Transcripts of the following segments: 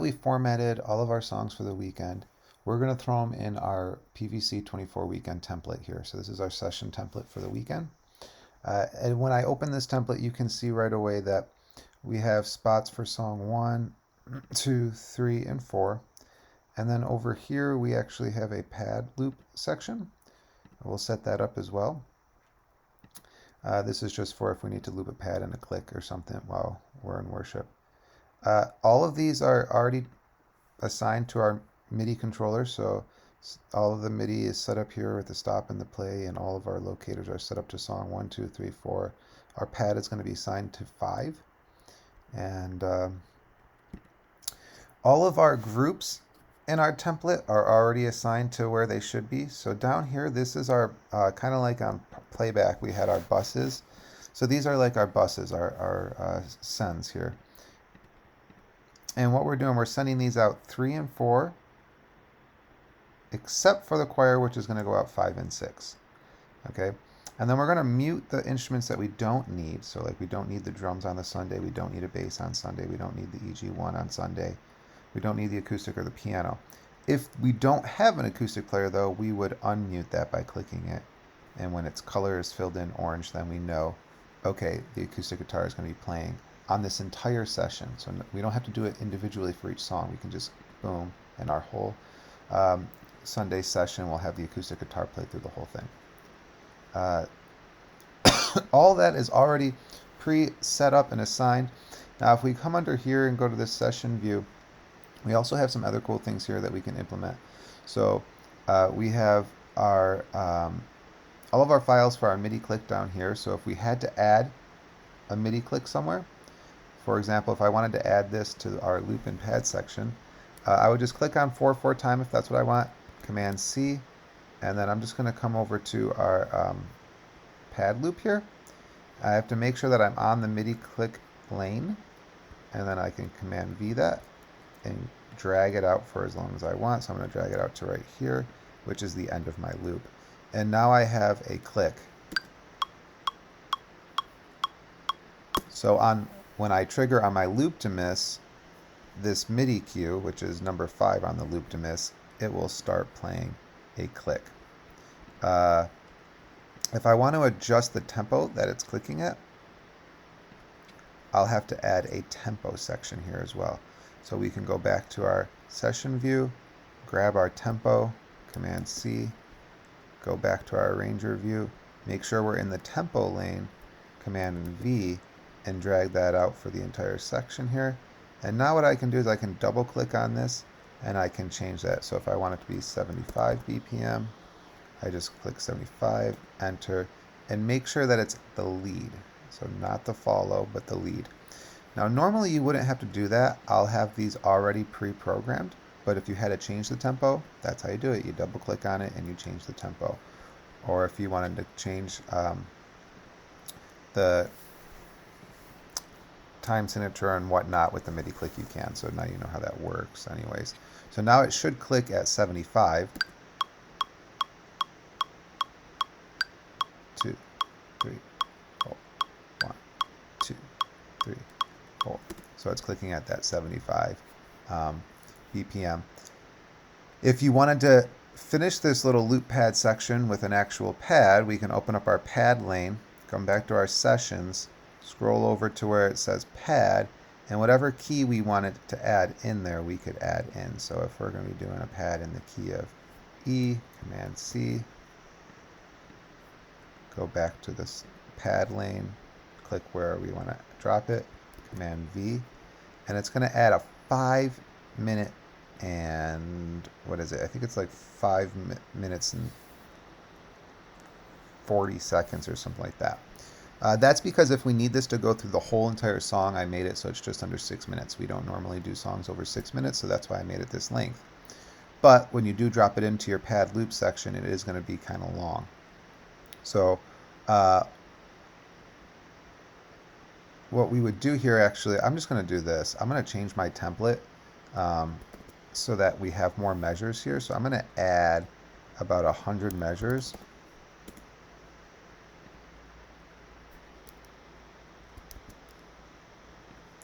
We formatted all of our songs for the weekend. We're going to throw them in our PVC 24 weekend template here. So this is our session template for the weekend. And when I open this template, you can see right away that we have spots for song 1, 2, 3, and 4. And then over here, we actually have a pad loop section. We'll set that up as well. This is just for if we need to loop a pad and a click or something while we're in worship. All of these are already assigned to our MIDI controller, so all of the MIDI is set up here with the stop and the play, and all of our locators are set up to song 1, 2, 3, 4. Our pad is going to be assigned to 5. And all of our groups in our template are already assigned to where they should be. So down here, this is our, kind of like on playback, we had our buses. So these are like our buses, our sends here. And what we're doing, we're sending these out 3 and 4, except for the choir, which is going to go out 5 and 6. Okay? And then we're going to mute the instruments that we don't need. So like we don't need the drums on the Sunday, we don't need a bass on Sunday, we don't need the EG1 on Sunday, we don't need the acoustic or the piano. If we don't have an acoustic player though, we would unmute that by clicking it. And when its color is filled in orange, then we know, okay, the acoustic guitar is going to be playing on this entire session. So we don't have to do it individually for each song. We can just, boom, and our whole Sunday session will have the acoustic guitar play through the whole thing. All that is already pre-set up and assigned. Now if we come under here and go to this session view, we also have some other cool things here that we can implement. So we have our all of our files for our MIDI click down here. So if we had to add a MIDI click somewhere, for example, if I wanted to add this to our loop and pad section, I would just click on 4 time if that's what I want, Command C, and then I'm just going to come over to our pad loop here. I have to make sure that I'm on the MIDI click lane, and then I can Command V that and drag it out for as long as I want. So I'm going to drag it out to right here, which is the end of my loop. And now I have a click. So when I trigger on my loop to miss this MIDI cue, which is number 5 on the loop to miss, it will start playing a click. If I want to adjust the tempo that it's clicking at, I'll have to add a tempo section here as well. So we can go back to our session view, grab our tempo, Command C, go back to our arranger view, make sure we're in the tempo lane, Command V, and drag that out for the entire section here. And now what I can do is I can double click on this and I can change that. So if I want it to be 75 BPM, I just click 75, enter, and make sure that it's the lead. So not the follow, but the lead. Now normally you wouldn't have to do that. I'll have these already pre-programmed, but if you had to change the tempo, that's how you do it. You double click on it and you change the tempo. Or if you wanted to change the time signature and whatnot with the MIDI click, you can. So now you know how that works anyways. So now it should click at 75. 2, 3, 4, 1, 2, 3, 4. So it's clicking at that 75 BPM. If you wanted to finish this little loop pad section with an actual pad, we can open up our pad lane, come back to our sessions, scroll over to where it says pad, and whatever key we wanted to add in there, we could add in. So if we're going to be doing a pad in the key of E, Command C, go back to this pad lane, click where we want to drop it, Command V, and it's going to add a 5-minute and what is it? I think it's like 5 minutes and 40 seconds or something like that. That's because if we need this to go through the whole entire song, I made it so it's just under 6 minutes. We don't normally do songs over 6 minutes, so that's why I made it this length. But when you do drop it into your pad loop section, it is going to be kind of long. So what we would do here, actually, I'm just going to do this. I'm going to change my template so that we have more measures here. So I'm going to add about 100 measures.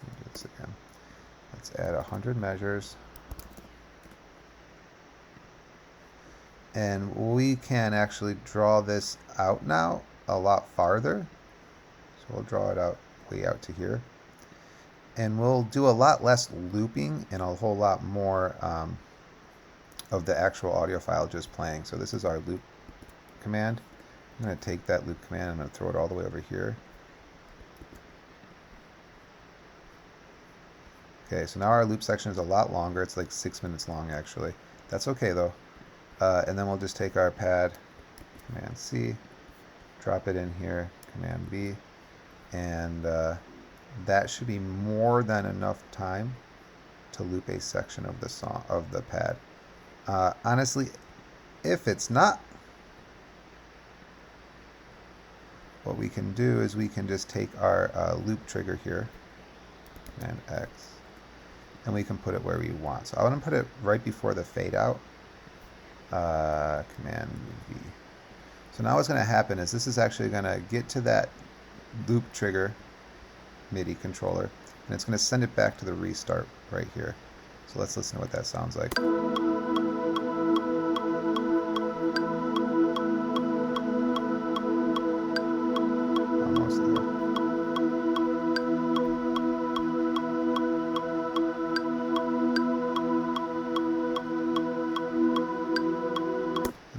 Do this again. Let's add 100 measures. And we can actually draw this out now a lot farther. So we'll draw it out way out to here. And we'll do a lot less looping and a whole lot more of the actual audio file just playing. So this is our loop command. I'm going to take that loop command, I'm going to throw it all the way over here. Okay, so now our loop section is a lot longer. It's like 6 minutes long actually. That's okay though. And then we'll just take our pad, Command C, drop it in here, Command V, and that should be more than enough time to loop a section of the song of the pad. Honestly, if it's not, what we can do is we can just take our loop trigger here, Command X, and we can put it where we want. So I want to put it right before the fade out. Command V. So now what's going to happen is this is actually going to get to that loop trigger MIDI controller, and it's going to send it back to the restart right here. So let's listen to what that sounds like. Almost there.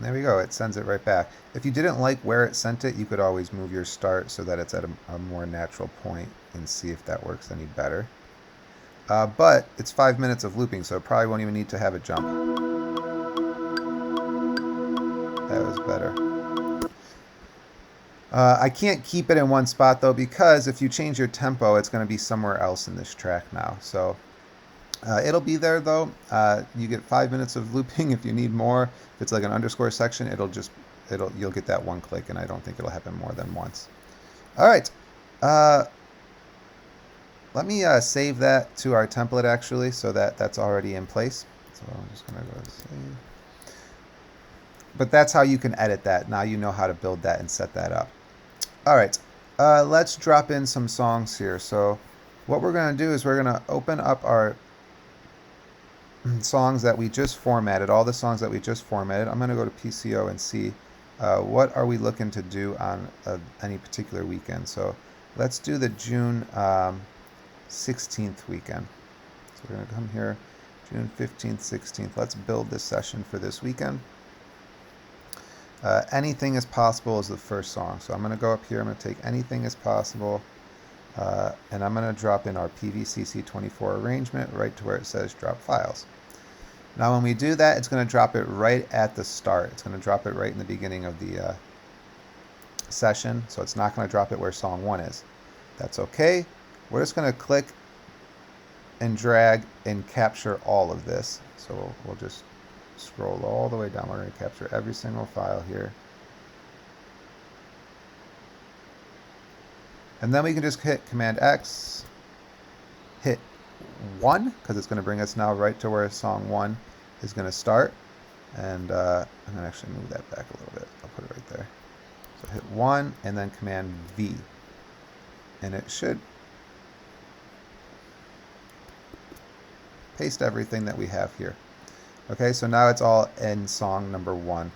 There we go, it sends it right back. If you didn't like where it sent it, you could always move your start so that it's at a more natural point and see if that works any better. But it's 5 minutes of looping, so it probably won't even need to have a jump. That was better. I can't keep it in one spot though, because if you change your tempo, it's going to be somewhere else in this track now. So it'll be there though. You get 5 minutes of looping. If you need more, if it's like an underscore section, you'll get that one click, and I don't think it'll happen more than once. All right, let me save that to our template actually, so that that's already in place. So I'm just gonna go save. But that's how you can edit that. Now you know how to build that and set that up. All right, let's drop in some songs here. So what we're gonna do is we're gonna open up our songs that we just formatted, all the songs that we just formatted. I'm going to go to PCO and see what are we looking to do on any particular weekend. So let's do the June 16th weekend. So we're going to come here, June 15th, 16th. Let's build this session for this weekend. Anything is possible is the first song. So I'm going to go up here, I'm going to take anything is possible, and I'm going to drop in our PVCC24 arrangement right to where it says drop files. Now when we do that, it's going to drop it right at the start. It's going to drop it right in the beginning of the session, so it's not going to drop it where song 1 is. That's okay. We're just going to click and drag and capture all of this. So we'll just scroll all the way down. We're going to capture every single file here. And then we can just hit Command X, hit 1, because it's going to bring us now right to where song 1 is going to start. And I'm going to actually move that back a little bit. I'll put it right there. So hit 1 and then Command V. And it should paste everything that we have here. Okay, so now it's all in song number 1.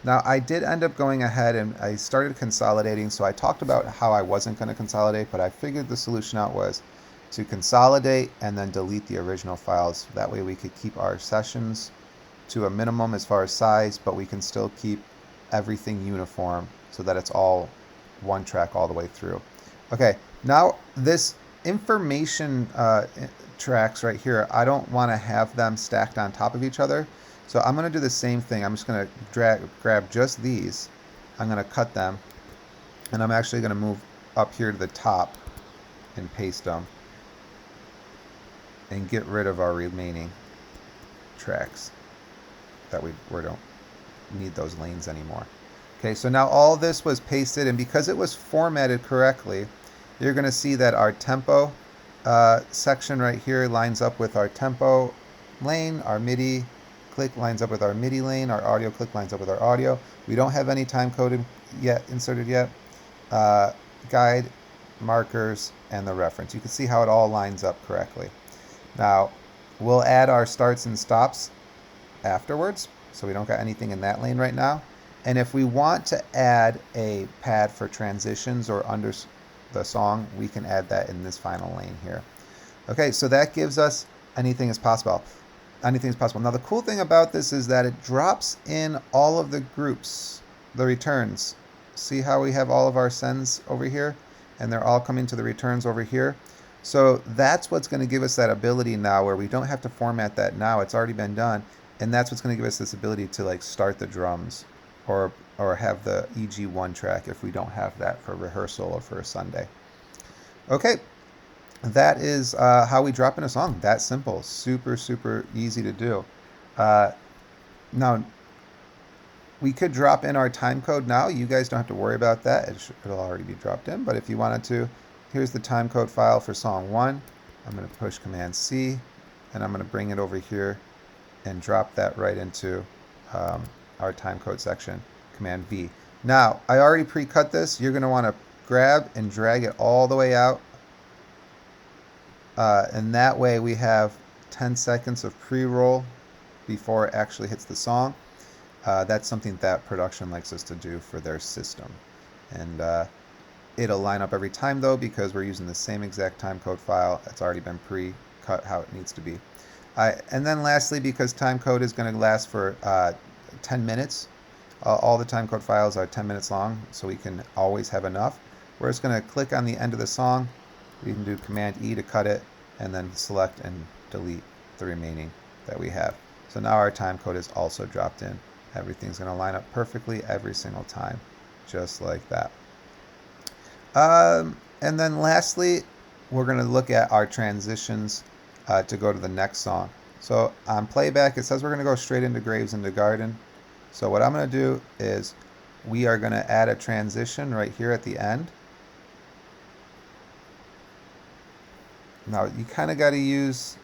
Now, I did end up going ahead and I started consolidating. So I talked about how I wasn't going to consolidate, but I figured the solution out was to consolidate and then delete the original files. That way we could keep our sessions to a minimum as far as size, but we can still keep everything uniform so that it's all one track all the way through. Okay, now this information tracks right here, I don't want to have them stacked on top of each other. So I'm going to do the same thing. I'm just going to grab just these. I'm going to cut them. And I'm actually going to move up here to the top and paste them. And get rid of our remaining tracks. That we don't need those lanes anymore. Okay, so now all this was pasted. And because it was formatted correctly, you're going to see that our tempo section right here lines up with our tempo lane, our MIDI click lines up with our MIDI lane, our audio click lines up with our audio. We don't have any time code yet inserted yet. Guide markers, and the reference. You can see how it all lines up correctly. Now, we'll add our starts and stops afterwards, so we don't got anything in that lane right now. And if we want to add a pad for transitions or under the song, we can add that in this final lane here. Okay, so that gives us anything is possible. Anything is possible. Now the cool thing about this is that it drops in all of the groups, the returns. See how we have all of our sends over here? And they're all coming to the returns over here. So that's what's going to give us that ability now where we don't have to format that now. It's already been done. And that's what's going to give us this ability to like start the drums or have the EG1 track if we don't have that for rehearsal or for a Sunday. Okay, that is how we drop in a song. That simple. Super, super easy to do. Now, we could drop in our time code now. You guys don't have to worry about that. It'll already be dropped in. But if you wanted to, here's the time code file for song 1. I'm going to push Command C, and I'm going to bring it over here and drop that right into our time code section, Command V. Now, I already pre-cut this. You're going to want to grab and drag it all the way out. And that way we have 10 seconds of pre-roll before it actually hits the song. That's something that production likes us to do for their system. And it'll line up every time though, because we're using the same exact time code file. It's already been pre-cut how it needs to be. And then lastly, because time code is going to last for 10 minutes, all the time code files are 10 minutes long, so we can always have enough. We're just going to click on the end of the song. We can do Command E to cut it, and then select and delete the remaining that we have. So now our time code is also dropped in. Everything's going to line up perfectly every single time, just like that. And then lastly, we're going to look at our transitions to go to the next song. So on playback, it says we're going to go straight into Graves into Garden. So what I'm going to do is we are going to add a transition right here at the end. Now you kind of got to use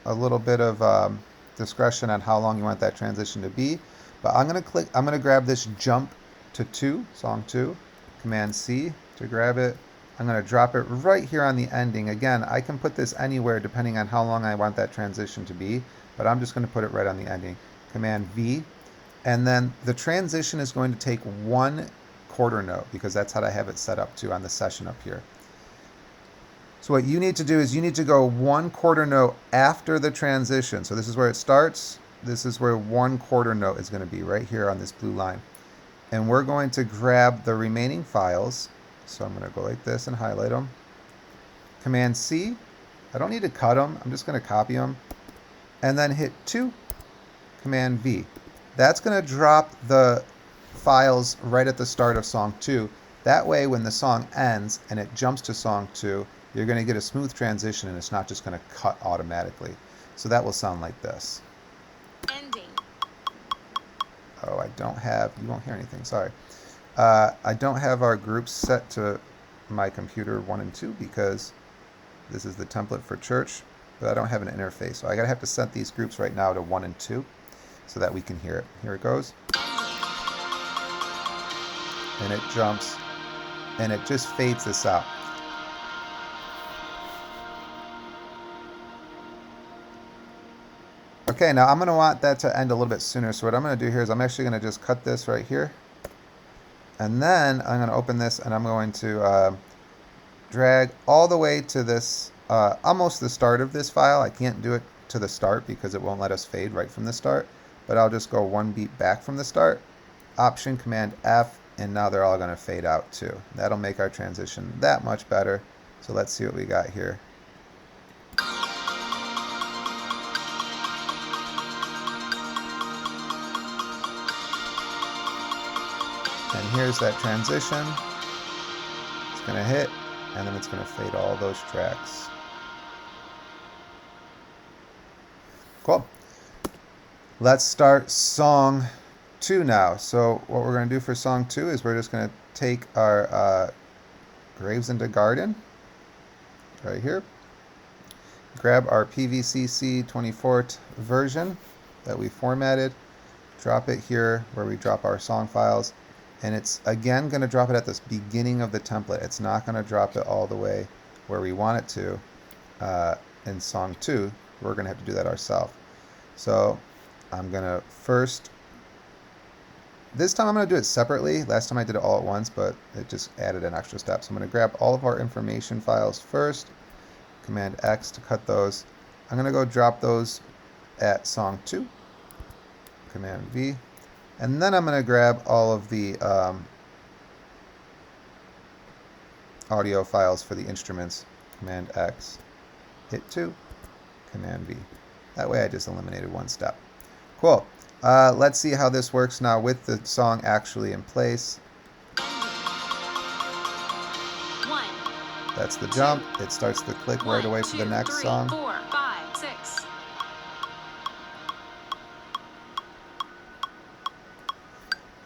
a little bit of discretion on how long you want that transition to be. But I'm going to grab this jump to 2, song 2, Command C to grab it. I'm going to drop it right here on the ending. Again, I can put this anywhere depending on how long I want that transition to be, but I'm just going to put it right on the ending. Command V, and then the transition is going to take 1 quarter note because that's how I have it set up to on the session up here. So what you need to do is you need to go 1 quarter note after the transition. So this is where it starts. This is where 1 quarter note is going to be right here on this blue line. And we're going to grab the remaining files. So I'm going to go like this and highlight them. Command C. I don't need to cut them. I'm just going to copy them. And then hit 2. Command V. That's going to drop the files right at the start of song 2. That way when the song ends and it jumps to song 2, you're going to get a smooth transition and it's not just going to cut automatically. So that will sound like this. Ending. Oh, I don't have, you won't hear anything, sorry. I don't have our groups set to my computer 1 and 2 because this is the template for church, but I don't have an interface. So I gotta have to set these groups right now to 1 and 2 so that we can hear it. Here it goes. And it jumps and it just fades this out. Okay, now I'm going to want that to end a little bit sooner. So what I'm going to do here is I'm actually going to just cut this right here. And then I'm going to open this and I'm going to drag all the way to this, almost the start of this file. I can't do it to the start because it won't let us fade right from the start. But I'll just go 1 beat back from the start. Option, Command F, and now they're all going to fade out too. That'll make our transition that much better. So let's see what we got here. And here's that transition. It's going to hit, and then it's going to fade all those tracks. Cool. Let's start song 2 now. So what we're going to do for song 2 is we're just going to take our Graves into Garden right here. Grab our PVCC 24th version that we formatted. Drop it here where we drop our song files. And it's again going to drop it at the beginning of the template. It's not going to drop it all the way where we want it to in song 2. We're going to have to do that ourselves. So I'm going to first, this time I'm going to do it separately. Last time I did it all at once, but it just added an extra step. So I'm going to grab all of our information files first, Command X to cut those. I'm going to go drop those at song 2, Command V. And then I'm going to grab all of the audio files for the instruments, Command X, hit 2, Command V. That way I just eliminated one step. Cool. Let's see how this works now with the song actually in place. That's the jump. It starts to click right away for the next song. 4, 5, 6.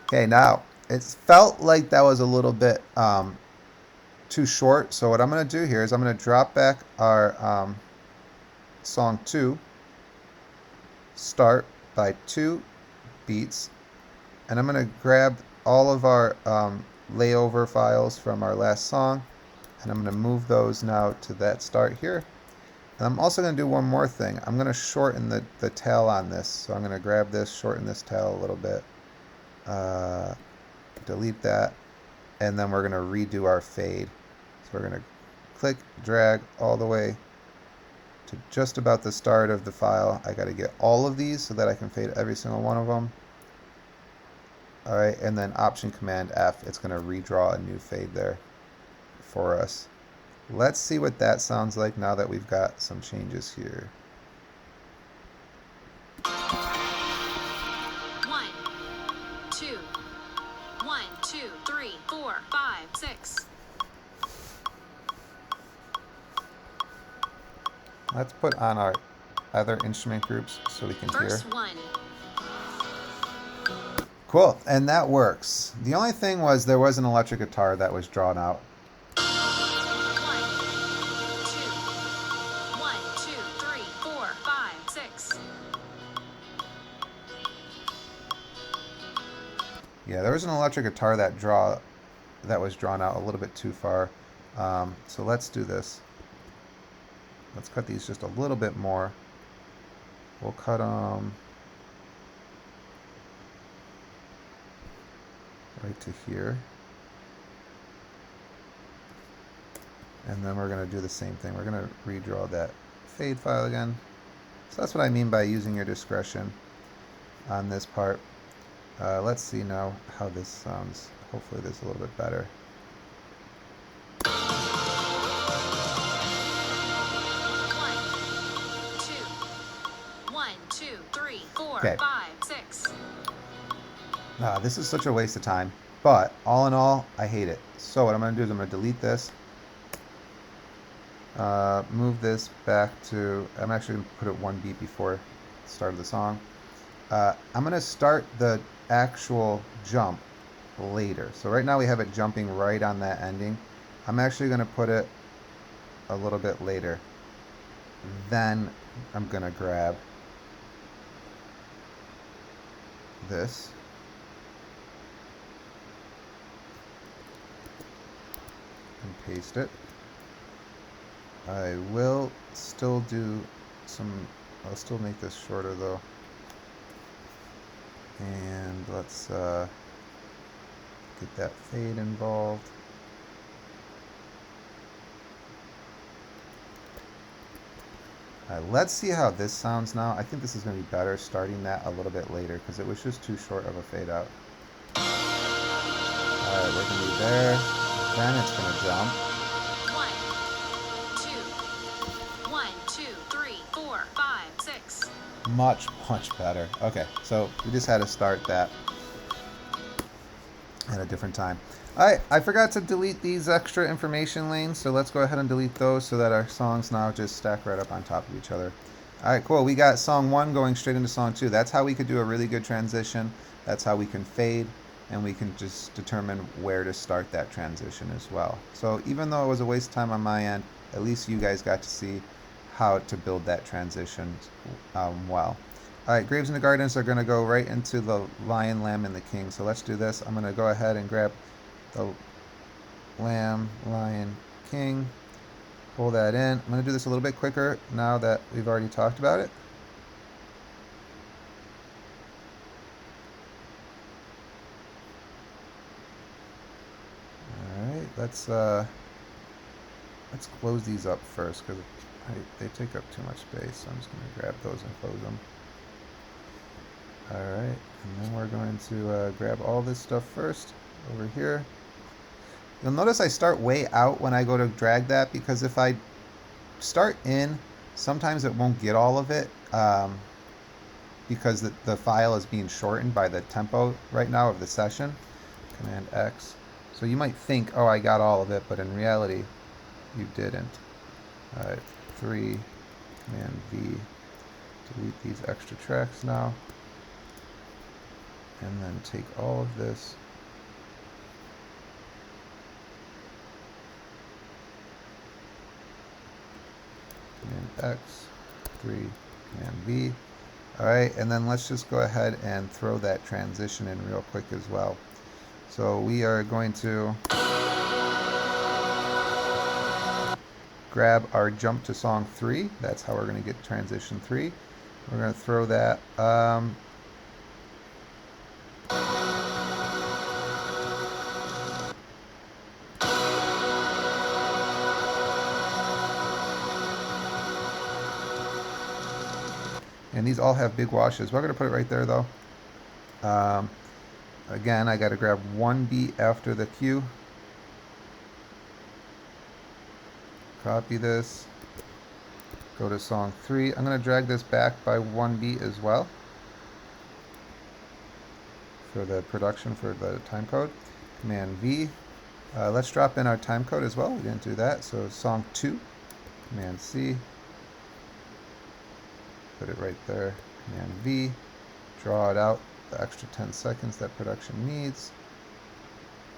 Okay, now it felt like that was a little bit too short. So what I'm going to do here is I'm going to drop back our song 2, start by 2 beats, and I'm going to grab all of our layover files from our last song, and I'm going to move those now to that start here. And I'm also going to do one more thing. I'm going to shorten the tail on this. So I'm going to grab this, shorten this tail a little bit, delete that, and then we're going to redo our fade. So we're going to click, drag all the way to just about the start of the file. I got to get all of these so that I can fade every single one of them. All right, and then Option Command F, it's going to redraw a new fade there for us. Let's see what that sounds like now that we've got some changes here. 1, 2, 1, 2, 3, 4, 5, 6. Let's put on our other instrument groups so we can Verse hear. 1. Cool, and that works. The only thing was there was an electric guitar that was drawn out. 1, 2, 3, 4, 5, 6. Yeah, there was an electric guitar that was drawn out a little bit too far. So let's do this. Let's cut these just a little bit more. We'll cut them right to here. And then we're going to do the same thing. We're going to redraw that fade file again. So that's what I mean by using your discretion on this part. Let's see now how this sounds. Hopefully this is a little bit better. 1, 2, 3, 4, Okay. 5, 6. This is such a waste of time, but all in all, I hate it. So what I'm going to do is I'm going to delete this, move this back to, I'm actually going to put it one beat before the start of the song. I'm going to start the actual jump later. So right now we have it jumping right on that ending. I'm actually going to put it a little bit later. Then I'm going to grab this. And paste it. I will still do I'll still make this shorter though. And let's get that fade involved. Let's see how this sounds now. I think this is going to be better starting that a little bit later because it was just too short of a fade out. Alright, we're going to be there. Then it's going to jump. 1, 2, 3, 4, 5, 6. Much better. Okay, so we just had to start that at a different time. Alright, I forgot to delete these extra information lanes, so let's go ahead and delete those so that our songs now just stack right up on top of each other. Alright, cool. We got song 1 going straight into song 2. That's how we could do a really good transition. That's how we can fade, and we can just determine where to start that transition as well. So even though it was a waste of time on my end, at least you guys got to see how to build that transition well. Alright, Graves in the Gardens are going to go right into the Lion, Lamb, and the King. So let's do this. I'm going to go ahead and grab the Lamb, Lion, King. Pull that in. I'm going to do this a little bit quicker now that we've already talked about it. Alright, let's close these up first because they take up too much space. So I'm just going to grab those and close them. Alright, and then we're going to grab all this stuff first over here. You'll notice I start way out when I go to drag that, because if I start in, sometimes it won't get all of it because the file is being shortened by the tempo right now of the session. Command X. So you might think, oh, I got all of it, but in reality, you didn't. Alright, 3, Command V. Delete these extra tracks now. And then take all of this. Command X, 3, Command V. Alright, and then let's just go ahead and throw that transition in real quick as well. So we are going to grab our jump to song 3. That's how we're going to get transition 3. We're going to throw that. And these all have big washes. We're going to put it right there though. Again, I got to grab one beat after the cue. Copy this. Go to song 3. I'm going to drag this back by one beat as well for the production for the time code. Command V. Let's drop in our time code as well. We didn't do that. So song 2. Command C. Put it right there. Command V. Draw it out. The extra 10 seconds that production needs.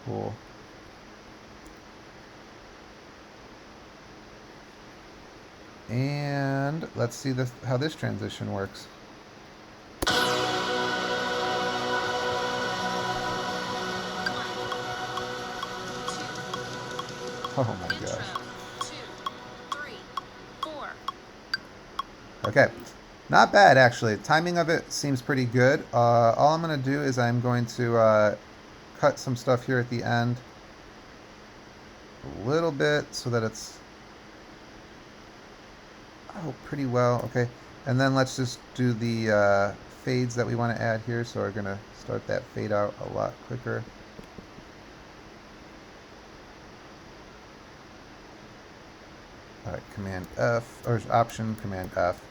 Cool. And let's see how this transition works. Oh my gosh. 2, 3, 4. Okay. Not bad, actually. Timing of it seems pretty good. All I'm going to do is I'm going to cut some stuff here at the end a little bit so that it's pretty well. Okay, and then let's just do the fades that we want to add here. So we're going to start that fade out a lot quicker. Command F, or Option, Command F.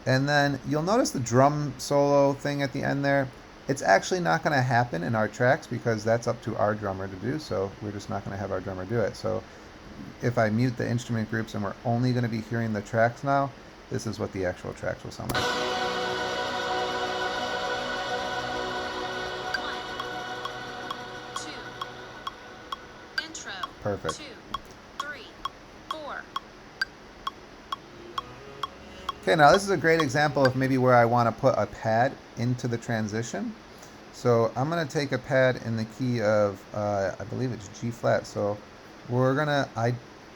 And then you'll notice the drum solo thing at the end there. It's actually not going to happen in our tracks because that's up to our drummer to do. So we're just not going to have our drummer do it. So if I mute the instrument groups and we're only going to be hearing the tracks now, this is what the actual tracks will sound like. 1, 2, intro. Perfect. 2, 3, 4. Okay, now this is a great example of maybe where I want to put a pad into the transition. So I'm going to take a pad in the key of, I believe it's G flat. So we're going to,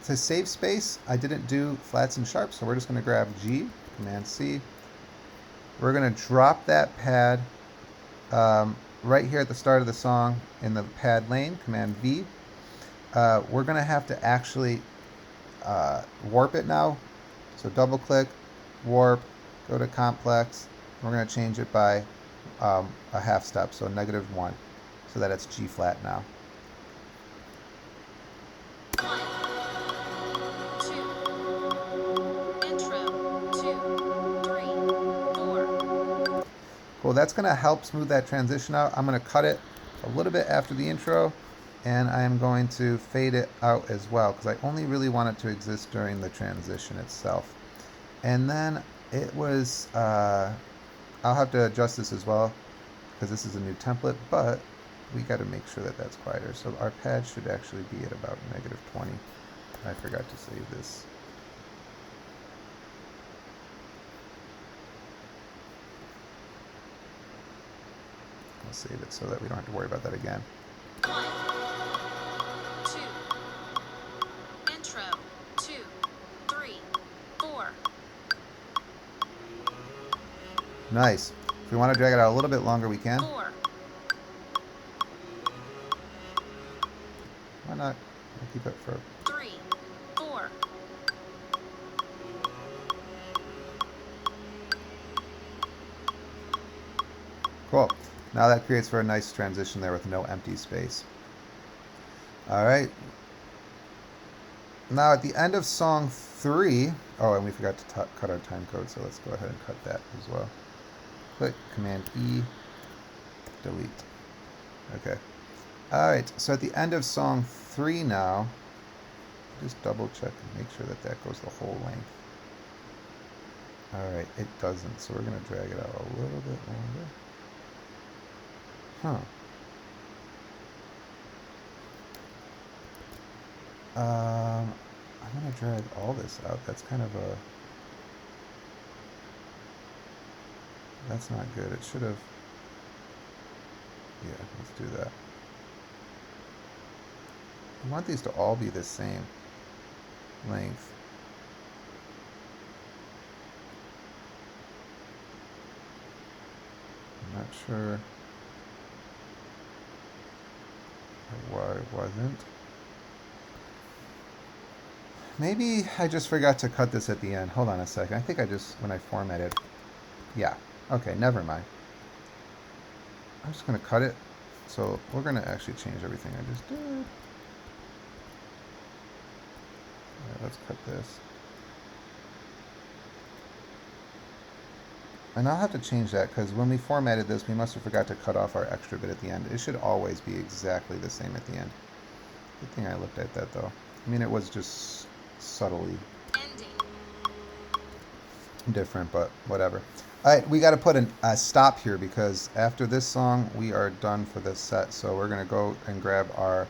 to save space, I didn't do flats and sharps. So we're just going to grab G, Command C. We're going to drop that pad right here at the start of the song in the pad lane, Command V. We're going to have to actually warp it now. So double click, warp, go to complex. We're going to change it by a half step, so -1, so that it's G flat now. 1, 2, intro. 2, 3, 4. Cool, that's going to help smooth that transition out. I'm going to cut it a little bit after the intro, and I am going to fade it out as well, because I only really want it to exist during the transition itself. And then it was, I'll have to adjust this as well, because this is a new template, but we got to make sure that that's quieter. So our pad should actually be at about -20. I forgot to save this. I'll save it so that we don't have to worry about that again. 1, 2, intro, 2, 3, 4. Nice. If we want to drag it out a little bit longer, we can. 4. Why not? We'll keep it for... 3, 4. Cool. Now that creates for a nice transition there with no empty space. All right. Now at the end of song 3, oh, and we forgot to cut our time code, so let's go ahead and cut that as well. Click Command E, delete. Okay. All right. So at the end of song 3 now, just double check and make sure that that goes the whole length. All right, it doesn't, so we're going to drag it out a little bit longer. Huh. I'm going to drag all this out. That's kind of a... That's not good. It should have... Yeah, let's do that. We want these to all be the same length. I'm not sure why it wasn't. Maybe I just forgot to cut this at the end. Hold on a second. I think I just, when I formatted, yeah. Okay, never mind. I'm just going to cut it. So we're going to actually change everything I just did. All right, let's cut this. And I'll have to change that because when we formatted this, we must have forgot to cut off our extra bit at the end. It should always be exactly the same at the end. Good thing I looked at that though. I mean, it was just subtly different, but whatever. All right, we got to put a stop here because after this song, we are done for this set. So we're going to go and grab our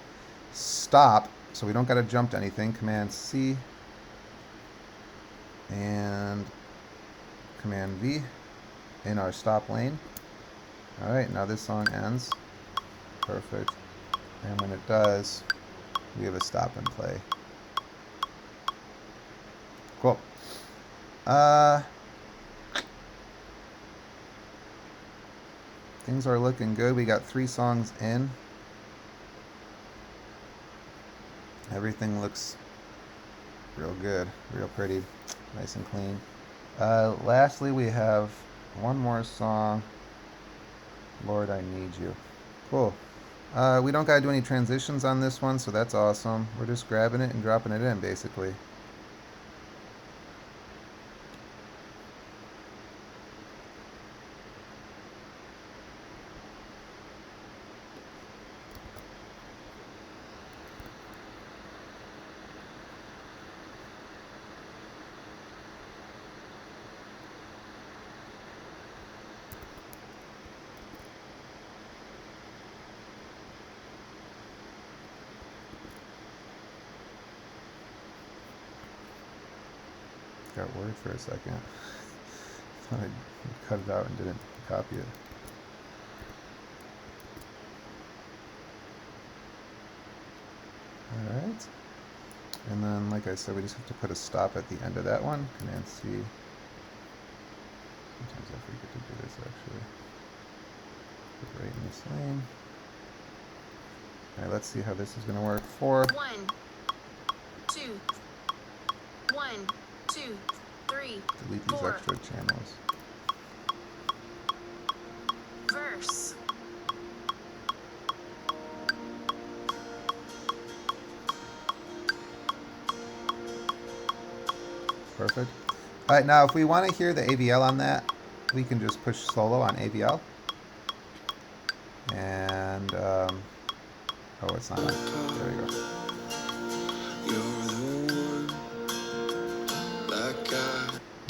stop so we don't got to jump to anything. Command C and Command V in our stop lane. All right, now this song ends. Perfect. And when it does, we have a stop and play. Cool. Things are looking good. We got 3 songs in. Everything looks real good, real pretty, nice and clean. Lastly, we have one more song, Lord, I Need You. Cool. We don't got to do any transitions on this one, so that's awesome. We're just grabbing it and dropping it in, basically. Got worried for a second. Thought I cut it out and didn't copy it. Alright. And then, like I said, we just have to put a stop at the end of that one. Command C. Sometimes I forget to do this, actually. Put it right in this lane. Alright, let's see how this is going to work. 4. 1, 2, 1, 2, 3, Delete these 4. extra channels. Verse. Perfect. All right, now if we want to hear the AVL on that, we can just push solo on AVL. And, oh, it's not on. There we go.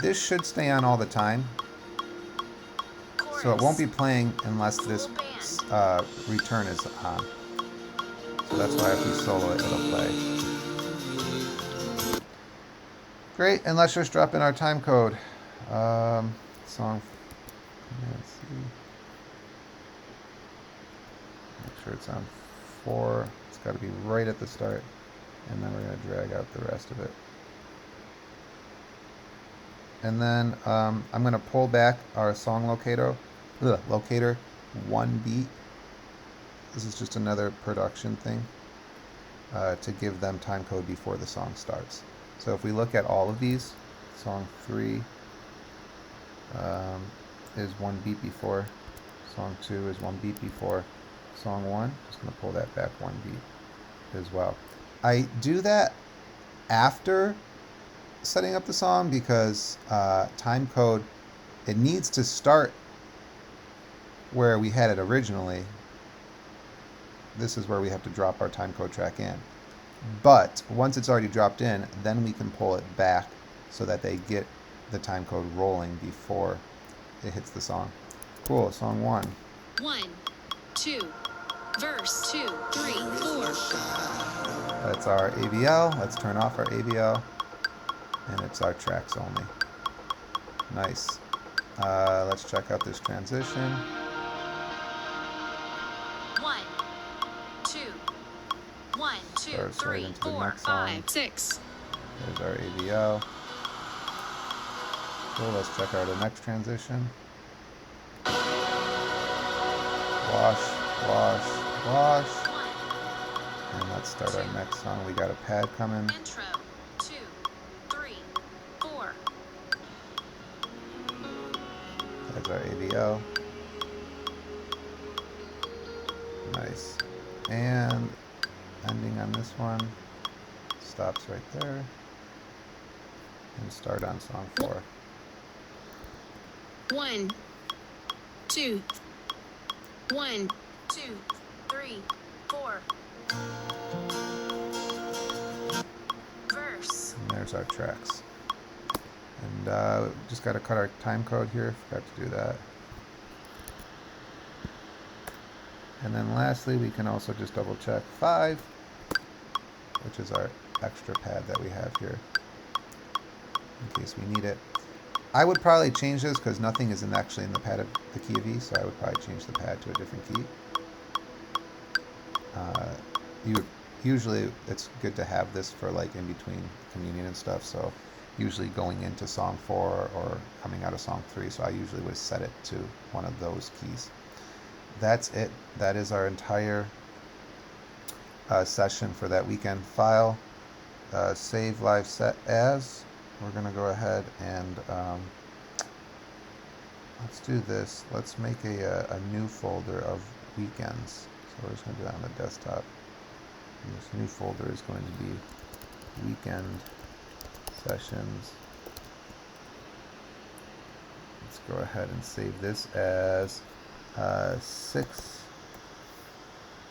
This should stay on all the time. So it won't be playing unless this return is on. So that's why if we solo it, it'll play. Great, and let's just drop in our time code. Song. Let's see. Make sure it's on 4. It's got to be right at the start. And then we're going to drag out the rest of it. And then I'm going to pull back our song locator 1 beat. This is just another production thing to give them time code before the song starts. So if we look at all of these, song 3 is 1 beat before, song 2 is 1 beat before, song 1, just going to pull that back 1 beat as well. I do that after setting up the song because time code, it needs to start where we had it originally. This is where we have to drop our time code track in. But once it's already dropped in, then we can pull it back so that they get the time code rolling before it hits the song. Cool, song 1. 1, 2, verse 2, 3, 4. That's our ABL. Let's turn off our ABL. And it's our tracks only. Nice. Let's check out this transition. 1, 2, 1, 2, Starts right 3, into the 4, next song. 5, 6. There's our ABL. Cool, let's check out the next transition. Wash, wash, wash. 1, And let's start our next song. We got a pad coming. intro. 2, 3, 4. There's our ABL. Nice. And ending on this one. Stops right there. And start on song 4. 1, 2, 1, 2, 3, 4. Verse. And there's our tracks. And just got to cut our time code here. Forgot to do that. And then lastly, we can also just double check 5, which is our extra pad that we have here in case we need it. I would probably change this because nothing is actually in the pad of the key of E, so I would probably change the pad to a different key. Usually it's good to have this for like in between communion and stuff, so usually going into song 4 or coming out of song 3, so I usually would set it to one of those keys. That's it. That is our entire session for that weekend file. Save live set as. We're going to go ahead and let's do this. Let's make a new folder of weekends. So we're just going to do that on the desktop. And this new folder is going to be weekend sessions. Let's go ahead and save this as 6.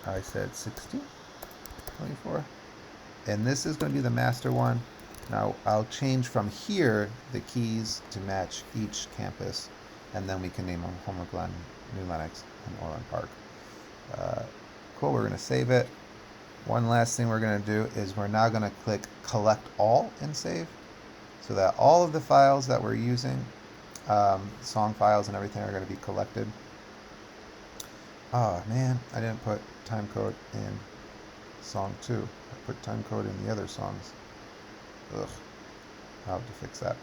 I said 60, 24. And this is going to be the master one. Now I'll change from here the keys to match each campus, and then we can name them Homer Glen, New Lenox, and Orland Park. Cool, we're going to save it. One last thing we're going to do is we're now going to click Collect All and Save, so that all of the files that we're using, song files and everything, are going to be collected. Oh man, I didn't put time code in song 2. I put time code in the other songs. Ugh, I'll have to fix that.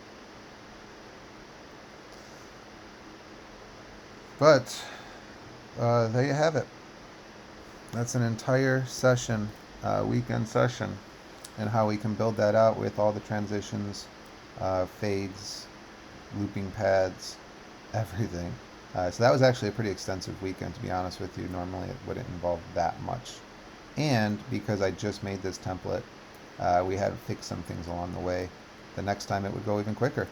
But there you have it. That's an entire session, weekend session, and how we can build that out with all the transitions, fades, looping pads, everything. So that was actually a pretty extensive weekend, to be honest with you. Normally it wouldn't involve that much. And because I just made this template, we had to fix some things along the way. The next time it would go even quicker.